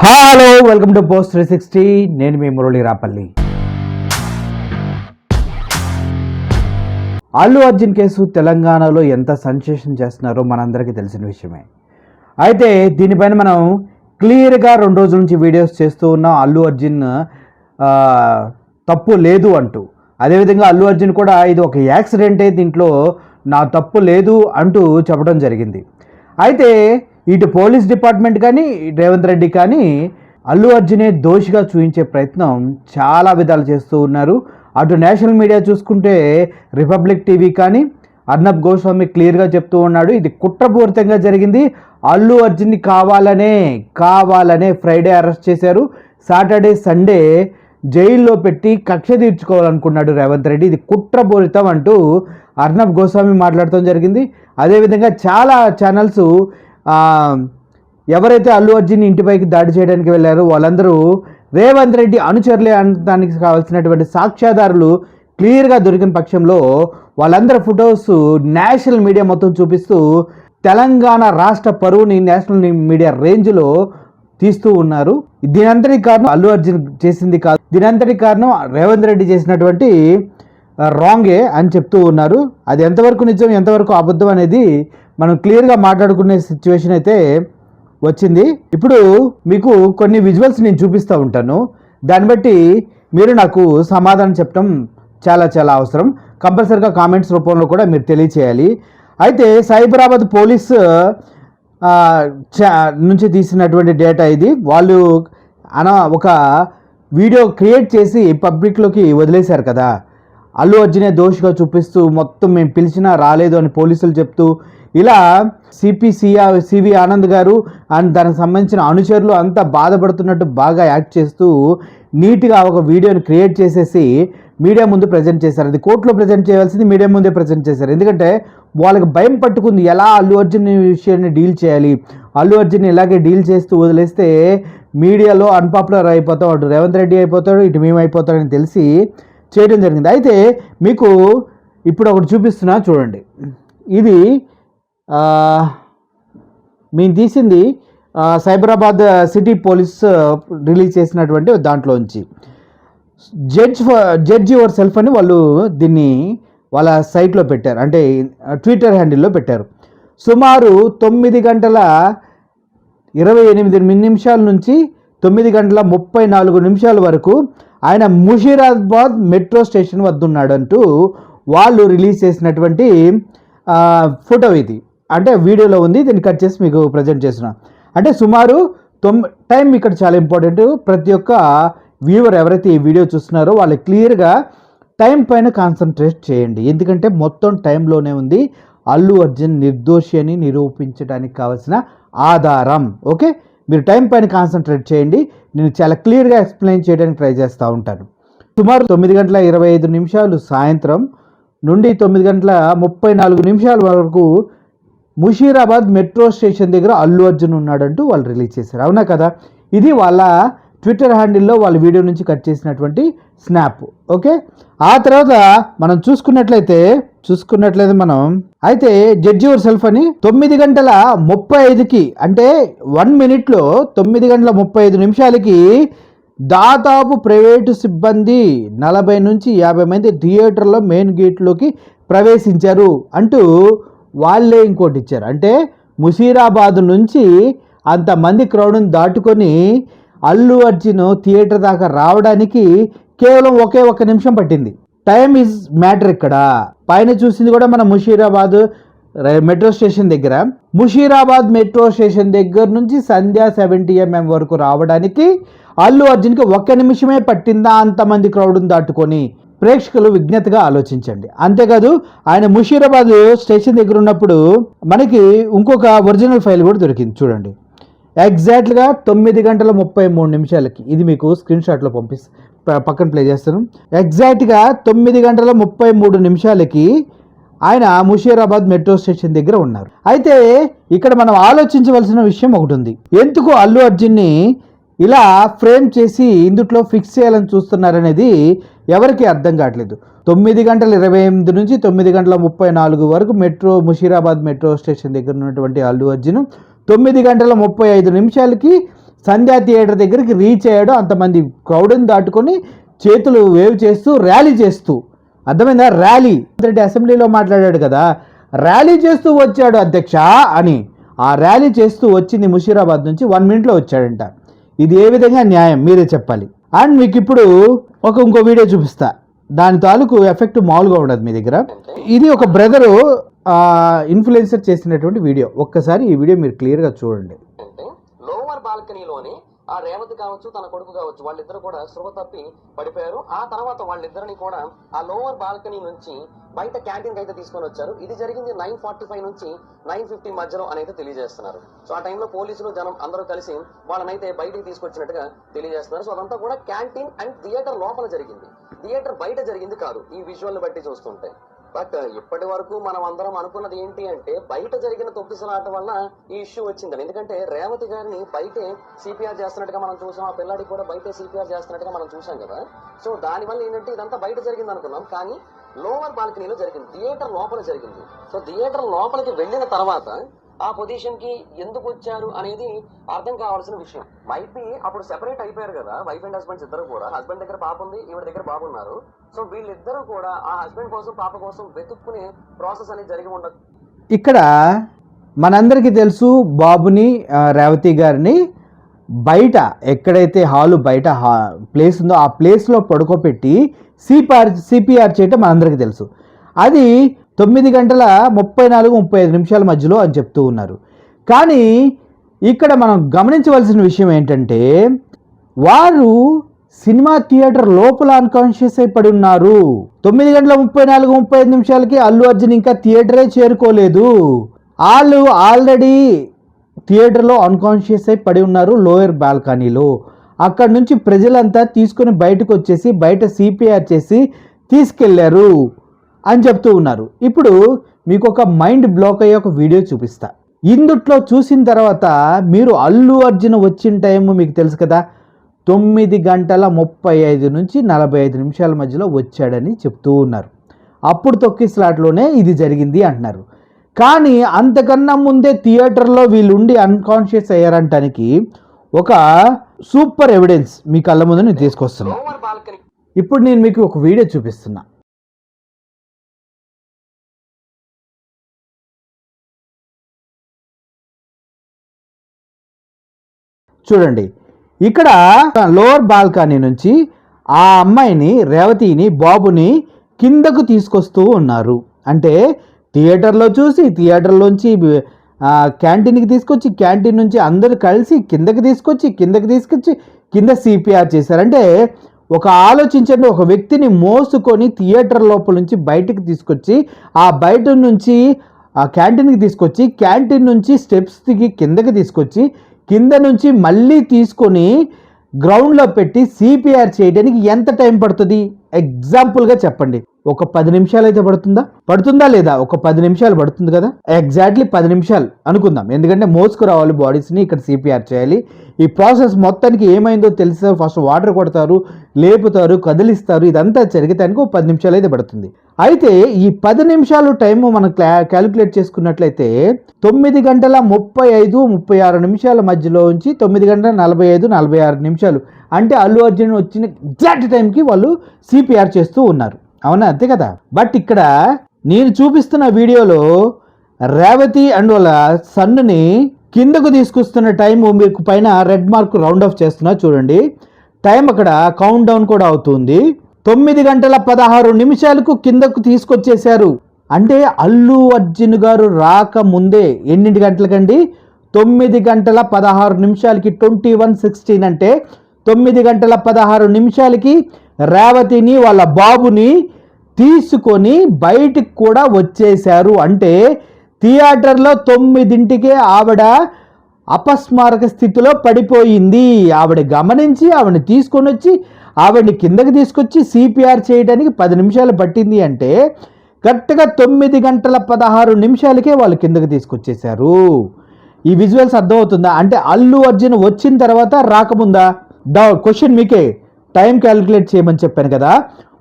Hello welcome to post 360. నేను మీ Murali Rapalli. Allu Arjun case తెలంగాణలో ఎంత సెన్సేషన్ చేస్తున్నారో మనందరికీ తెలిసిన విషయమే. అయితే దీనిపైన మనం క్లియర్గా 2 రోజుల నుంచి వీడియోస్ చేస్తూ ఉన్నాం. అల్లు అర్జున్ తప్పు లేదు అంటూ, అదేవిధంగా అల్లు అర్జున్ కూడా ఇది ఒక యాక్సిడెంటే, దీంట్లో నా తప్పు లేదు అంటూ చెప్పడం జరిగింది. అయితే ఇటు పోలీస్ డిపార్ట్మెంట్ కానీ రేవంత్ రెడ్డి కానీ అల్లు అర్జునే దోషిగా చూపించే ప్రయత్నం చాలా విధాలు చేస్తూ ఉన్నారు. అటు నేషనల్ మీడియా చూసుకుంటే రిపబ్లిక్ టీవీ కానీ అర్నబ్ గోస్వామి క్లియర్గా చెప్తూ ఉన్నాడు, ఇది కుట్రపూరితంగా జరిగింది. అల్లు అర్జున్ని కావాలనే ఫ్రైడే అరెస్ట్ చేశారు, సాటర్డే సండే జైల్లో పెట్టి కక్ష తీర్చుకోవాలనుకున్నాడు రేవంత్ రెడ్డి, ఇది కుట్రపూరితం అంటూ అర్నబ్ గోస్వామి మాట్లాడటం జరిగింది. అదేవిధంగా చాలా ఛానల్స్ ఎవరైతే అల్లు అర్జున్ ఇంటిపైకి దాడి చేయడానికి వెళ్ళారో వాళ్ళందరూ రేవంత్ రెడ్డి అనుచరులే అనడానికి కావాల్సినటువంటి సాక్ష్యాధారులు క్లియర్గా దొరికిన పక్షంలో వాళ్ళందరి ఫొటోస్ నేషనల్ మీడియా మొత్తం చూపిస్తూ తెలంగాణ రాష్ట్ర పరువుని నేషనల్ మీడియా రేంజ్లో తీస్తూ ఉన్నారు. దీనంతటి కారణం అల్లు అర్జున్ చేసింది కాదు, దీనంతటి కారణం రేవంత్ రెడ్డి చేసినటువంటి రాంగే అని చెప్తూ ఉన్నారు. అది ఎంతవరకు నిజం ఎంతవరకు అబద్ధం అనేది మనం క్లియర్గా మాట్లాడుకునే సిచ్యువేషన్ అయితే వచ్చింది. ఇప్పుడు మీకు కొన్ని విజువల్స్ నేను చూపిస్తూ ఉంటాను, దాన్ని బట్టి మీరు నాకు సమాధానం చెప్పడం చాలా చాలా అవసరం. కంపల్సరీగా కామెంట్స్ రూపంలో కూడా మీరు తెలియచేయాలి. అయితే సైబరాబాద్ పోలీస్ నుంచి తీసినటువంటి డేటా ఇది. వాళ్ళు ఒక వీడియో క్రియేట్ చేసి పబ్లిక్లోకి వదిలేశారు కదా, అల్లు అర్జునే దోషిగా చూపిస్తూ మొత్తం మేము పిలిచినా రాలేదు అని పోలీసులు చెప్తూ, ఇలా సివి ఆనంద్ గారు అండ్ దానికి సంబంధించిన అనుచరులు అంతా బాధపడుతున్నట్టు బాగా యాక్ట్ చేస్తూ నీట్గా ఒక వీడియోని క్రియేట్ చేసేసి మీడియా ముందు ప్రజెంట్ చేశారు. అది కోర్టులో ప్రజెంట్ చేయాల్సింది మీడియా ముందే ప్రజెంట్ చేశారు. ఎందుకంటే వాళ్ళకి భయం పట్టుకుంది, ఎలా అల్లు అర్జున్ విషయాన్ని డీల్ చేయాలి, అల్లు అర్జున్ ఇలాగే డీల్ చేస్తూ వదిలేస్తే మీడియాలో అన్పాపులర్ అయిపోతాం, అటు రేవంత్ రెడ్డి అయిపోతాడు, ఇటు మేము అయిపోతాడని తెలిసి చేయడం జరిగింది. అయితే మీకు ఇప్పుడు ఒకటి చూపిస్తున్నా చూడండి. ఇది మేము తీసింది సైబరాబాద్ సిటీ పోలీస్ రిలీజ్ చేసినటువంటి దాంట్లోంచి జడ్జ్ యువర్ సెల్ఫ్ అని వాళ్ళు దీన్ని వాళ్ళ సైట్లో పెట్టారు, అంటే ట్విట్టర్ హ్యాండిల్లో పెట్టారు. సుమారు 9:28 నుంచి 9:34 వరకు ఆయన ముషీరాబాద్ మెట్రో స్టేషన్ వద్ద ఉన్నాడంటూ వాళ్ళు రిలీజ్ చేసినటువంటి ఫోటో ఇది, అంటే వీడియోలో ఉంది. దీన్ని కట్ చేసి మీకు ప్రజెంట్ చేసిన, అంటే సుమారు టైం ఇక్కడ చాలా ఇంపార్టెంట్. ప్రతి ఒక్క వ్యూవర్ ఎవరైతే ఈ వీడియో చూస్తున్నారో వాళ్ళు క్లియర్గా టైం పైన కాన్సన్ట్రేట్ చేయండి, ఎందుకంటే మొత్తం టైంలోనే ఉంది అల్లు అర్జున్ నిర్దోషి అని నిరూపించడానికి కావాల్సిన ఆధారం. ఓకే, మీరు టైం పైన కాన్సన్ట్రేట్ చేయండి, నేను చాలా క్లియర్గా ఎక్స్ప్లెయిన్ చేయడానికి ట్రై చేస్తూ ఉంటాను. సుమారు 9:25 సాయంత్రం నుండి 9:34 వరకు ముషీరాబాద్ మెట్రో స్టేషన్ దగ్గర అల్లు అర్జున్ ఉన్నాడంటూ వాళ్ళు రిలీజ్ చేశారు. అవునా కదా, ఇది వాళ్ళ ట్విట్టర్ హ్యాండిల్లో వాళ్ళ వీడియో నుంచి కట్ చేసినటువంటి స్నాప్. ఓకే, ఆ తర్వాత మనం చూసుకున్నట్లయితే మనం అయితే జడ్జ్ యువర్ సెల్ఫ్ అని 9:35 అంటే 1 minute 9:35 దాదాపు ప్రైవేటు సిబ్బంది 40 నుంచి 50 మంది థియేటర్లో మెయిన్ గేట్లోకి ప్రవేశించారు అంటూ వాళ్ళే ఇంకోటి ఇచ్చారు. అంటే ముషీరాబాద్ నుంచి అంతమంది క్రౌడ్ని దాటుకొని అల్లు అర్జున్ థియేటర్ దాకా రావడానికి కేవలం ఒకే 1 నిమిషం పట్టింది. Time is matter. ఇక్కడ పైన చూసింది కూడా మన ముషీరాబాద్ మెట్రో స్టేషన్ దగ్గర, ముషీరాబాద్ మెట్రో స్టేషన్ దగ్గర నుంచి సంధ్యా 70mm వరకు రావడానికి అల్లు అర్జున్కి 1 నిమిషమే పట్టిందా అంతమంది క్రౌడ్ని దాటుకొని? ప్రేక్షకులు విజ్ఞతగా ఆలోచించండి. అంతేకాదు ఆయన ముషీరాబాద్ స్టేషన్ దగ్గర ఉన్నప్పుడు మనకి ఇంకొక ఒరిజినల్ ఫైల్ కూడా దొరికింది చూడండి. ఎగ్జాక్ట్గా 9:33 ఇది మీకు స్క్రీన్ షాట్లో పక్కన ప్లే చేస్తాను. ఎగ్జాక్ట్గా 9:33 ఆయన ముషీరాబాద్ మెట్రో స్టేషన్ దగ్గర ఉన్నారు. అయితే ఇక్కడ మనం ఆలోచించవలసిన విషయం ఒకటి ఉంది. ఎందుకు అల్లు అర్జున్ని ఇలా ఫ్రేమ్ చేసి ఇందుట్లో ఫిక్స్ చేయాలని చూస్తున్నారనేది ఎవరికి అర్థం కావట్లేదు. 9:28 నుంచి 9:34 వరకు ముషీరాబాద్ మెట్రో స్టేషన్ దగ్గర ఉన్నటువంటి అల్లు అర్జున్ 9:35 సంధ్యా థియేటర్ దగ్గరికి రీచ్ అయ్యాడు. అంతమంది క్రౌడ్ని దాటుకొని చేతులు వేవ్ చేస్తూ ర్యాలీ చేస్తూ, అర్థమైందా? ర్యాలీ అసెంబ్లీలో మాట్లాడాడు కదా, ర్యాలీ చేస్తూ వచ్చాడు అధ్యక్ష అని. ఆ ర్యాలీ చేస్తూ వచ్చింది ముషీరాబాద్ నుంచి 1 minute వచ్చాడంట. ఇది ఏ విధంగా న్యాయం మీరే చెప్పాలి. అండ్ మీకు ఇప్పుడు ఇంకో వీడియో చూపిస్తా, దాని తాలూకు ఎఫెక్ట్ మామూలుగా ఉండదు మీ దగ్గర. ఇది ఒక బ్రదరు ఇన్ఫ్లుయెన్సర్ చేసినటువంటి వీడియో. ఒక్కసారి ఈ వీడియో మీరు క్లియర్గా చూడండి. లోవర్ బాల్కనీలోని ఆ రేవతి కావచ్చు, తన కొడుకు కావచ్చు, వాళ్ళిద్దరు కూడా స్పృహ తప్పి పడిపోయారు. ఆ తర్వాత వాళ్ళిద్దరిని కూడా ఆ లోవర్ బాల్కనీ నుంచి బయట క్యాంటీన్ అయితే తీసుకొని వచ్చారు. ఇది జరిగింది 9:45 నుంచి 9:50 మధ్యలో అనేది తెలియజేస్తున్నారు. సో ఆ టైంలో పోలీసులు, జనం అందరూ కలిసి వాళ్ళనైతే బయటికి తీసుకొచ్చినట్టుగా తెలియజేస్తున్నారు. సో అదంతా కూడా క్యాంటీన్ అండ్ థియేటర్ లోపల జరిగింది, థియేటర్ బయట జరిగింది కాదు, ఈ విజువల్ బట్టి చూస్తుంటే. బట్ ఇప్పటి వరకు మనం అందరం అనుకున్నది ఏంటి అంటే బయట జరిగిన తొక్కిసలాట వల్ల ఈ ఇష్యూ వచ్చిందని. ఎందుకంటే రేవతి గారిని బయటే సిపిఆర్ చేస్తున్నట్టుగా మనం చూసాం, ఆ పిల్లాడికి కూడా బయటే సిపిఆర్ చేస్తున్నట్టుగా మనం చూసాం కదా. సో దానివల్ల ఏంటంటే ఇదంతా బయట జరిగింది అనుకున్నాం, కానీ లోవర్ బాల్కనీలో జరిగింది, థియేటర్ లోపల జరిగింది. సో థియేటర్ లోపలికి వెళ్ళిన తర్వాత ఆ పొజిషన్ కి ఎందుకు వచ్చారు అనేది అర్థం కావాల్సిన విషయం. మైట్ బి అప్పుడు సెపరేట్ అయిపోయారు కదా వైఫ్ అండ్ హస్బెండ్స్ ఇద్దరు కూడా. హస్బెండ్ దగ్గర పాప ఉంది, ఈవిడ దగ్గర బాబు ఉన్నారు. సో వీళ్ళిద్దరూ కూడా ఆ హస్బెండ్ కోసం పాప కోసం వెతుక్కునే ప్రాసెస్ అనేది జరిగి ఉండదు. ఇక్కడ మనందరికీ తెలుసు, బాబుని రేవతి గారిని బయట ఎక్కడైతే హాలు బయట ప్లేస్ ఉందో ఆ ప్లేస్లో పడుకోబెట్టి సిపిఆర్ చేయటం మనందరికీ తెలుసు. అది 9:34-35 మధ్యలో అని చెప్తూ ఉన్నారు. కానీ ఇక్కడ మనం గమనించవలసిన విషయం ఏంటంటే వారు సినిమా థియేటర్ లోపల అన్కాన్షియస్ అయిపడి ఉన్నారు. 9:34-35 అల్లు అర్జున్ ఇంకా థియేటరే చేరుకోలేదు. వాళ్ళు ఆల్రెడీ థియేటర్లో అన్కాన్షియస్ అయి పడి ఉన్నారు లోయర్ బాల్కనీలో. అక్కడ నుంచి ప్రజలంతా తీసుకొని బయటకు వచ్చేసి బయట సిపిఆర్ చేసి తీసుకెళ్లారు అని చెప్తూ ఉన్నారు. ఇప్పుడు మీకు ఒక మైండ్ బ్లాక్ అయ్యే ఒక వీడియో చూపిస్తా. ఇందుట్లో చూసిన తర్వాత మీరు అల్లు అర్జున్ వచ్చిన టైం మీకు తెలుసు కదా, 9:35-45 మధ్యలో వచ్చాడని చెప్తూ ఉన్నారు. అప్పుడు తొక్కిసలాట్లోనే ఇది జరిగింది అంటున్నారు. కానీ అంతకన్నా ముందే థియేటర్లో వీళ్ళు ఉండి అన్కాన్షియస్ అయ్యారంటానికి ఒక సూపర్ ఎవిడెన్స్ మీ కళ్ళ ముందు నేను తీసుకొస్తున్నా. ఇప్పుడు నేను మీకు ఒక వీడియో చూపిస్తున్నా. చూడండి, ఇక్కడ లోవర్ బాల్కనీ నుంచి ఆ అమ్మాయిని, రేవతిని, బాబుని కిందకు తీసుకొస్తూ ఉన్నారు. అంటే థియేటర్లో చూసి థియేటర్లోంచి క్యాంటీన్కి తీసుకొచ్చి, క్యాంటీన్ నుంచి అందరూ కలిసి కిందకి తీసుకొచ్చి కింద సిపిఆర్ చేశారంటే ఒక ఆలోచించండి, ఒక వ్యక్తిని మోసుకొని థియేటర్ లోపల నుంచి బయటకు తీసుకొచ్చి ఆ బయట నుంచి ఆ క్యాంటీన్కి తీసుకొచ్చి క్యాంటీన్ నుంచి స్టెప్స్ దిగి కిందకి తీసుకొచ్చి కింద నుంచి మళ్ళీ తీసుకొని గ్రౌండ్లో పెట్టి సిపిఆర్ చేయడానికి ఎంత టైం పడుతుంది? ఎగ్జాంపుల్గా చెప్పండి. ఒక 10 నిమిషాలు అయితే పడుతుందా లేదా? ఒక 10 నిమిషాలు పడుతుంది కదా, ఎగ్జాక్ట్లీ 10 నిమిషాలు అనుకుందాం. ఎందుకంటే మోసుకురావాలి బాడీస్ని, ఇక్కడ సిపిఆర్ చేయాలి. ఈ ప్రాసెస్ మొత్తానికి ఏమైందో తెలిసి ఫస్ట్ వాటర్ కొడతారు, లేపుతారు, కదిలిస్తారు. ఇదంతా జరిగేదానికి ఒక 10 నిమిషాలు అయితే పడుతుంది. అయితే ఈ 10 నిమిషాలు టైము మనం క్యాలిక్యులేట్ చేసుకున్నట్లయితే 9:35-36 మధ్యలో నుంచి 9:45-46 అంటే అల్లు అర్జున్ వచ్చిన ఎగ్జాక్ట్ టైంకి వాళ్ళు సిపిఆర్ చేస్తూ ఉన్నారు. అవునా? అంతే కదా. బట్ ఇక్కడ నేను చూపిస్తున్న వీడియోలో రేవతి అండ్ వాళ్ళ సన్నుని కిందకు తీసుకొస్తున్న టైము మీకు పైన రెడ్ మార్క్ రౌండ్ ఆఫ్ చేస్తున్నా చూడండి. టైం అక్కడ కౌంట్ డౌన్ కూడా అవుతుంది. 9:16 కిందకు తీసుకొచ్చేశారు. అంటే అల్లు అర్జున్ గారు రాకముందే ఎన్నింటి గంటలకండి? 9:16 21:16 అంటే 9:16 రేవతిని వాళ్ళ బాబుని తీసుకొని బయటికి కూడా వచ్చేశారు. అంటే థియేటర్లో 9ంటికే ఆవిడ అపస్మారక స్థితిలో పడిపోయింది. ఆవిడ గమనించి ఆవిడని తీసుకొని వచ్చి ఆవిడని కిందకి తీసుకొచ్చి సిపిఆర్ చేయడానికి 10 నిమిషాలు పట్టింది. అంటే కరెక్ట్గా 9:16 వాళ్ళు కిందకి తీసుకొచ్చేశారు. ఈ విజువల్స్ అర్థమవుతుందా? అంటే అల్లు అర్జున్ వచ్చిన తర్వాత రాకముందా? క్వశ్చన్ మీకే. టైం క్యాలిక్యులేట్ చేయమని చెప్పాను కదా.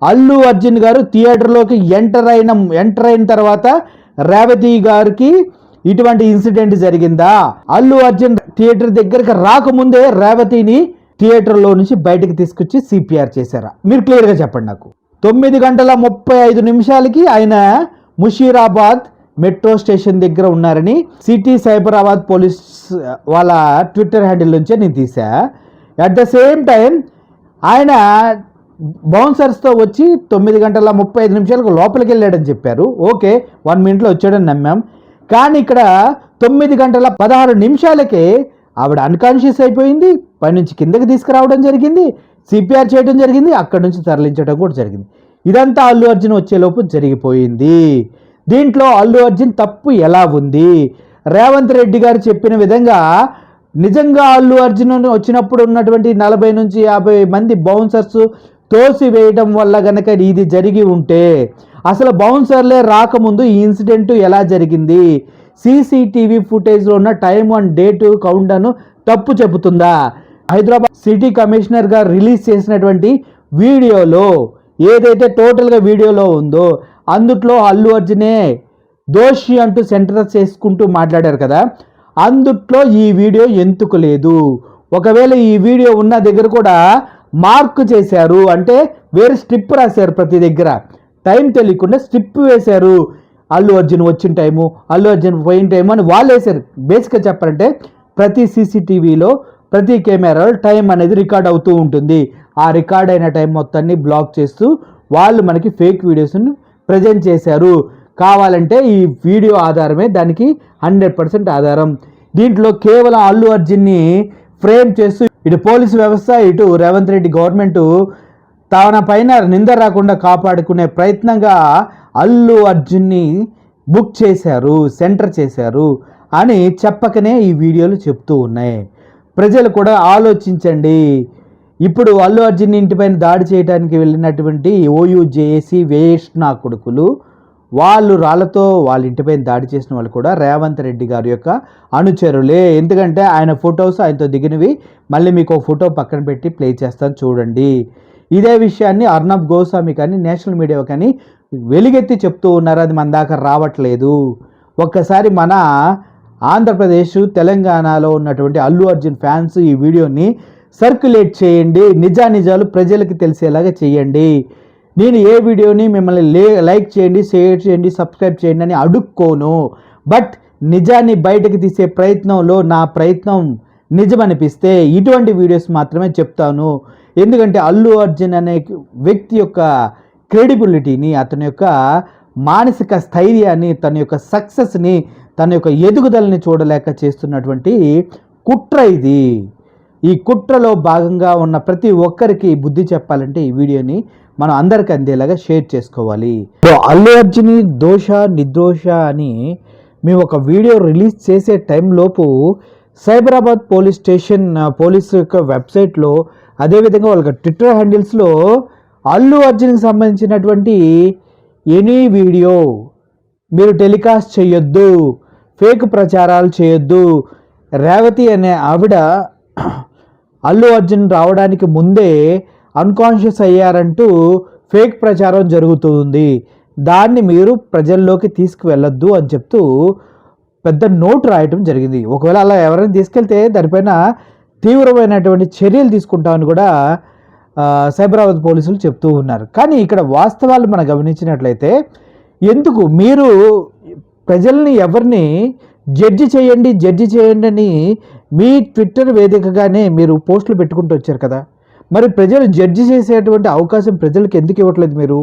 అల్లు అర్జున్ గారు థియేటర్లోకి ఎంటర్ అయిన తర్వాత రేవతి గారికి ఇటువంటి ఇన్సిడెంట్ జరిగిందా? అల్లు అర్జున్ థియేటర్ దగ్గరికి రాకముందే రేవతిని థియేటర్లో నుంచి బయటకు తీసుకొచ్చి సిపిఆర్ చేశారా? మీరు క్లియర్గా చెప్పండి నాకు. 9:35 ఆయన ముషీరాబాద్ మెట్రో స్టేషన్ దగ్గర ఉన్నారని సిటీ సైబరాబాద్ పోలీస్ వాళ్ళ ట్విట్టర్ హ్యాండిల్ నుంచే నేను తీసా. అట్ ద సేమ్ టైం ఆయన బౌన్సర్స్తో వచ్చి 9:35 లోపలికి వెళ్ళాడని చెప్పారు. ఓకే, 1 minute వచ్చాడని నమ్మాం. కానీ ఇక్కడ 9:16 ఆవిడ అన్కాన్షియస్ అయిపోయింది. పైనుంచి కిందకి తీసుకురావడం జరిగింది, సిపిఆర్ చేయడం జరిగింది, అక్కడి నుంచి తరలించడం కూడా జరిగింది. ఇదంతా అల్లు అర్జున్ వచ్చేలోపు జరిగిపోయింది. దీంట్లో అల్లు అర్జున్ తప్పు ఎలా ఉంది? రేవంత్ రెడ్డి గారు చెప్పిన విధంగా నిజంగా అల్లు అర్జున్ వచ్చినప్పుడు ఉన్నటువంటి 40 నుంచి 50 మంది బౌన్సర్స్ తోసి వేయడం వల్ల గనక ఇది జరిగి ఉంటే అసలు బౌన్సర్లే రాకముందు ఈ ఇన్సిడెంట్ ఎలా జరిగింది? సీసీటీవీ ఫుటేజ్లో ఉన్న టైం అండ్ డేటు కౌంట్ను తప్పు చెబుతుందా? హైదరాబాద్ సిటీ కమిషనర్ గారు రిలీజ్ చేసినటువంటి వీడియోలో ఏదైతే టోటల్గా వీడియోలో ఉందో అందుట్లో అల్లు అర్జునే దోషి అంటూ సెంటర్ చేసుకుంటూ మాట్లాడారు కదా, అందుట్లో ఈ వీడియో ఎందుకు లేదు? ఒకవేళ ఈ వీడియో ఉన్న దగ్గర కూడా మార్క్ చేశారు అంటే వేరే స్ట్రిప్ రాశారు, ప్రతి దగ్గర టైం తెలియకుండా స్ట్రిప్ వేశారు. అల్లు అర్జున్ వచ్చిన టైము, అల్లు అర్జున్ పోయిన టైము అని వాళ్ళు వేశారు. బేసిక్గా చెప్పాలంటే ప్రతి సీసీటీవీలో ప్రతి కెమెరాలో టైం అనేది రికార్డ్ అవుతూ ఉంటుంది. ఆ రికార్డ్ అయిన టైం మొత్తాన్ని బ్లాక్ చేస్తూ వాళ్ళు మనకి ఫేక్ వీడియోస్ని ప్రజెంట్ చేశారు. కావాలంటే ఈ వీడియో ఆధారమే దానికి 100% ఆధారం. దీంట్లో కేవలం అల్లు అర్జున్ని ఫ్రేమ్ చేస్తూ ఇటు పోలీసు వ్యవస్థ ఇటు రేవంత్ రెడ్డి గవర్నమెంట్ తన పైన నింద రాకుండా కాపాడుకునే ప్రయత్నంగా అల్లు అర్జున్ని బుక్ చేశారు, సెంటర్ చేశారు అని చెప్పకనే ఈ వీడియోలు చెప్తూ ఉన్నాయి. ప్రజలు కూడా ఆలోచించండి. ఇప్పుడు అల్లు అర్జున్ ఇంటిపైన దాడి చేయడానికి వెళ్ళినటువంటి ఓయూజేఏసీ వేస్ట్ నా కొడుకులు వాళ్ళు రాళ్లతో వాళ్ళ ఇంటిపైన దాడి చేసిన వాళ్ళు కూడా రేవంత్ రెడ్డి గారి యొక్క అనుచరులే. ఎందుకంటే ఆయన ఫొటోస్ ఆయనతో దిగినవి మళ్ళీ మీకు ఒక ఫోటో పక్కన పెట్టి ప్లే చేస్తాను చూడండి. ఇదే విషయాన్ని అర్నబ్ గోస్వామి కానీ నేషనల్ మీడియా కానీ వెలుగెత్తి చెప్తూ ఉన్నారు. అది మన దాకా రావట్లేదు. ఒక్కసారి మన ఆంధ్రప్రదేశ్ తెలంగాణలో ఉన్నటువంటి అల్లు అర్జున్ ఫ్యాన్స్ ఈ వీడియోని సర్క్యులేట్ చేయండి, నిజానిజాలు ప్రజలకి తెలిసేలాగా చేయండి. నేను ఏ వీడియోని మిమ్మల్ని లైక్ చేయండి, షేర్ చేయండి, సబ్స్క్రైబ్ చేయండి అని అడుక్కోను. బట్ నిజాన్ని బయటకు తీసే ప్రయత్నంలో నా ప్రయత్నం నిజమనిపిస్తే ఇటువంటి వీడియోస్ మాత్రమే చెప్తాను. ఎందుకంటే అల్లు అర్జున్ అనే వ్యక్తి యొక్క క్రెడిబిలిటీని, అతని యొక్క మానసిక స్థైర్యాన్ని, తన యొక్క సక్సెస్ని, తన యొక్క ఎదుగుదలని చూడలేక చేస్తున్నటువంటి కుట్ర ఇది. ఈ కుట్రలో భాగంగా ఉన్న ప్రతి ఒక్కరికి బుద్ధి చెప్పాలంటే ఈ వీడియోని మనం అందరికి అందేలాగా షేర్ చేసుకోవాలి. అల్లు అర్జున్ దోష నిర్దోష అని మేము ఒక వీడియో రిలీజ్ చేసే టైంలోపు సైబరాబాద్ పోలీస్ స్టేషన్ పోలీసు యొక్క వెబ్సైట్లో అదేవిధంగా వాళ్ళ ట్విట్టర్ హ్యాండిల్స్లో అల్లు అర్జున్కి సంబంధించినటువంటి ఎనీ వీడియో మీరు టెలికాస్ట్ చేయొద్దు, ఫేక్ ప్రచారాలు చేయొద్దు, రేవతి అనే ఆవిడ అల్లు అర్జున్ రావడానికి ముందే అన్కాన్షియస్ అయ్యారంటూ ఫేక్ ప్రచారం జరుగుతుంది, దాన్ని మీరు ప్రజల్లోకి తీసుకువెళ్ళొద్దు అని చెప్తూ పెద్ద నోట్ రాయటం జరిగింది. ఒకవేళ అలా ఎవరైనా తీసుకెళ్తే దానిపైన తీవ్రమైనటువంటి చర్యలు తీసుకుంటామని కూడా సైబరాబాద్ పోలీసులు చెప్తూ ఉన్నారు. కానీ ఇక్కడ వాస్తవాలు మనం గమనించినట్లయితే ఎందుకు మీరు ప్రజల్ని ఎవరిని జడ్జి చేయండి అని మీ ట్విట్టర్ వేదికగానే మీరు పోస్టులు పెట్టుకుంటూ వచ్చారు కదా, మరి ప్రజలు జడ్జి చేసేటువంటి అవకాశం ప్రజలకు ఎందుకు ఇవ్వట్లేదు మీరు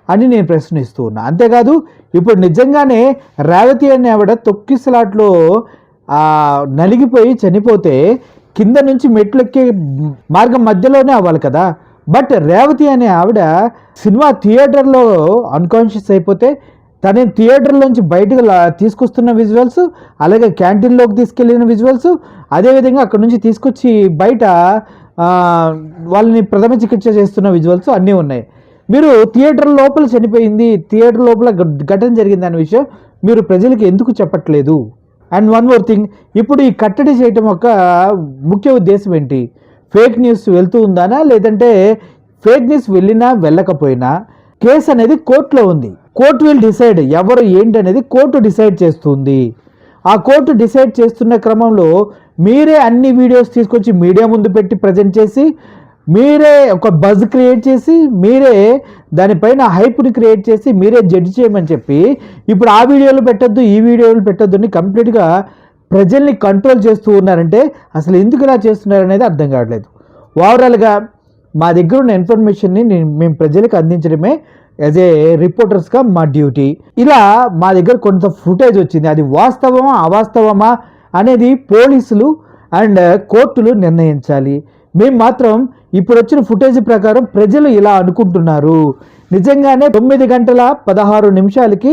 అని నేను ప్రశ్నిస్తూ ఉన్నా. అంతేకాదు ఇప్పుడు నిజంగానే రేవతి అనే ఆవిడ తొక్కిసలాట్లో నలిగిపోయి చనిపోతే కింద నుంచి మెట్లు ఎక్కే మార్గం మధ్యలోనే అవ్వాలి కదా. బట్ రేవతి అనే ఆవిడ సినిమా థియేటర్లో అన్కాన్షియస్ అయిపోతే తన థియేటర్లోంచి బయటకు తీసుకొస్తున్న విజువల్స్, అలాగే క్యాంటీన్లోకి తీసుకెళ్ళిన విజువల్స్, అదేవిధంగా అక్కడ నుంచి తీసుకొచ్చి బయట వాళ్ళని ప్రథమ చికిత్స చేస్తున్న విజువల్స్ అన్నీ ఉన్నాయి. మీరు థియేటర్ లోపల చనిపోయింది, థియేటర్ లోపల ఘటన జరిగింది అనే విషయం మీరు ప్రజలకు ఎందుకు చెప్పట్లేదు? అండ్ వన్ మోర్ థింగ్, ఇప్పుడు ఈ కట్టడి చేయటం యొక్క ముఖ్య ఉద్దేశం ఏంటి? ఫేక్ న్యూస్ వెళ్తూ ఉందానా, లేదంటే ఫేక్ న్యూస్ వెళ్ళినా వెళ్ళకపోయినా కేసు అనేది కోర్టులో ఉంది. కోర్టు విల్ డిసైడ్ ఎవరు ఏంటి అనేది కోర్టు డిసైడ్ చేస్తుంది. ఆ కోర్టు డిసైడ్ చేస్తున్న క్రమంలో మీరే అన్ని వీడియోస్ తీసుకొచ్చి మీడియా ముందు పెట్టి ప్రజెంట్ చేసి, మీరే ఒక బజ్ క్రియేట్ చేసి, మీరే దానిపైన హైప్ని క్రియేట్ చేసి, మీరే జడ్జి చేయమని చెప్పి ఇప్పుడు ఆ వీడియోలు పెట్టొద్దు, ఈ వీడియోలు పెట్టొద్దు అని కంప్లీట్గా ప్రజల్ని కంట్రోల్ చేస్తూ ఉన్నారంటే అసలు ఎందుకు ఇలా చేస్తున్నారు అనేది అర్థం కావట్లేదు. ఓవరాల్గా మా దగ్గర ఉన్న ఇన్ఫర్మేషన్ని మేము ప్రజలకు అందించడమే యాజ్ ఏ రిపోర్టర్స్గా మా డ్యూటీ. ఇలా మా దగ్గర కొంత ఫుటేజ్ వచ్చింది, అది వాస్తవమా అవాస్తవమా అనేది పోలీసులు అండ్ కోర్టులు నిర్ణయించాలి. మేము మాత్రం ఇప్పుడు వచ్చిన ఫుటేజ్ ప్రకారం ప్రజలు ఇలా అనుకుంటున్నారు. నిజంగానే 9 గంటల 16 నిమిషాలకి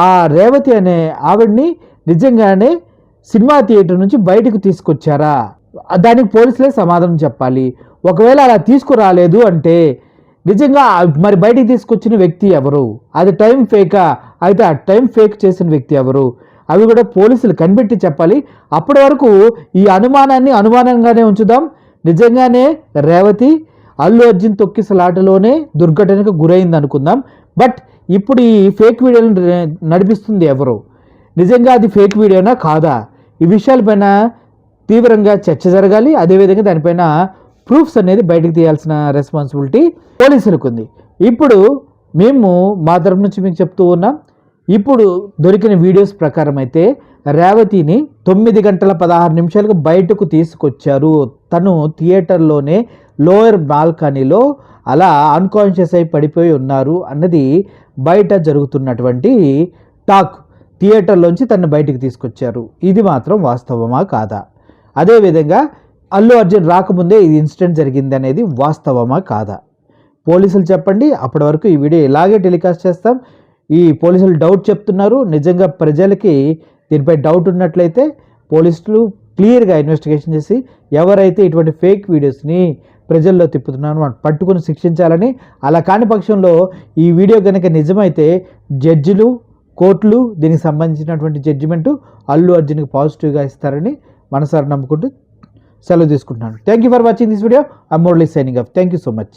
ఆ రేవతి అనే ఆవిడ్ని నిజంగానే సినిమా థియేటర్ నుంచి బయటకు తీసుకొచ్చారా? దానికి పోలీసులే సమాధానం చెప్పాలి. ఒకవేళ అలా తీసుకురాలేదు అంటే నిజంగా మరి బయటికి తీసుకొచ్చిన వ్యక్తి ఎవరు? అది టైం ఫేకా? అయితే ఆ టైం ఫేక్ చేసిన వ్యక్తి ఎవరు? అవి కూడా పోలీసులు కనిపెట్టి చెప్పాలి. అప్పటి వరకు ఈ అనుమానాన్ని అనుమానంగానే ఉంచుదాం. నిజంగానే రేవతి అల్లు అర్జున్ తొక్కిసలాటలోనే దుర్ఘటనకు గురైంది అనుకుందాం. బట్ ఇప్పుడు ఈ ఫేక్ వీడియోలను నడిపిస్తుంది ఎవరు? నిజంగా అది ఫేక్ వీడియోనా కాదా? ఈ విషయాలపైన తీవ్రంగా చర్చ జరగాలి. అదేవిధంగా దానిపైన ప్రూఫ్స్ అనేది బయటకు తీయాల్సిన రెస్పాన్సిబిలిటీ పోలీసులకు ఉంది. ఇప్పుడు మేము మా తరపు నుంచి మీకు చెప్తూ ఉన్నాం, ఇప్పుడు దొరికిన వీడియోస్ ప్రకారం అయితే రేవతిని 9 గంటల 16 నిమిషాలకు బయటకు తీసుకొచ్చారు. తను థియేటర్లోనే లోయర్ బాల్కనీలో అలా అన్కాన్షియస్ అయి పడిపోయి ఉన్నారు అన్నది బయట జరుగుతున్నటువంటి టాక్. థియేటర్లోంచి తను బయటకు తీసుకొచ్చారు. ఇది మాత్రం వాస్తవమా కాదా? అదేవిధంగా అల్లు అర్జున్ రాకముందే ఈ ఇన్సిడెంట్ జరిగింది అనేది వాస్తవమా కాదా? పోలీసులు చెప్పండి. అప్పటి వరకు ఈ వీడియో ఇలాగే టెలికాస్ట్ చేస్తాం. ఈ పోలీసులు డౌట్ చెప్తున్నారు. నిజంగా ప్రజలకి దీనిపై డౌట్ ఉన్నట్లయితే పోలీసులు క్లియర్గా ఇన్వెస్టిగేషన్ చేసి ఎవరైతే ఇటువంటి ఫేక్ వీడియోస్ని ప్రజల్లో తిప్పుతున్నారో వాటిని పట్టుకుని శిక్షించాలని, అలా కాని పక్షంలో ఈ వీడియో కనుక నిజమైతే జడ్జిలు, కోర్టులు దీనికి సంబంధించినటువంటి జడ్జిమెంటు అల్లు అర్జున్కి పాజిటివ్గా ఇస్తారని మనసారా నమ్ముకుంటూ సెలవు తీసుకుంటున్నాను. Thank you for watching this video. I'm Murali signing off. Thank you so much.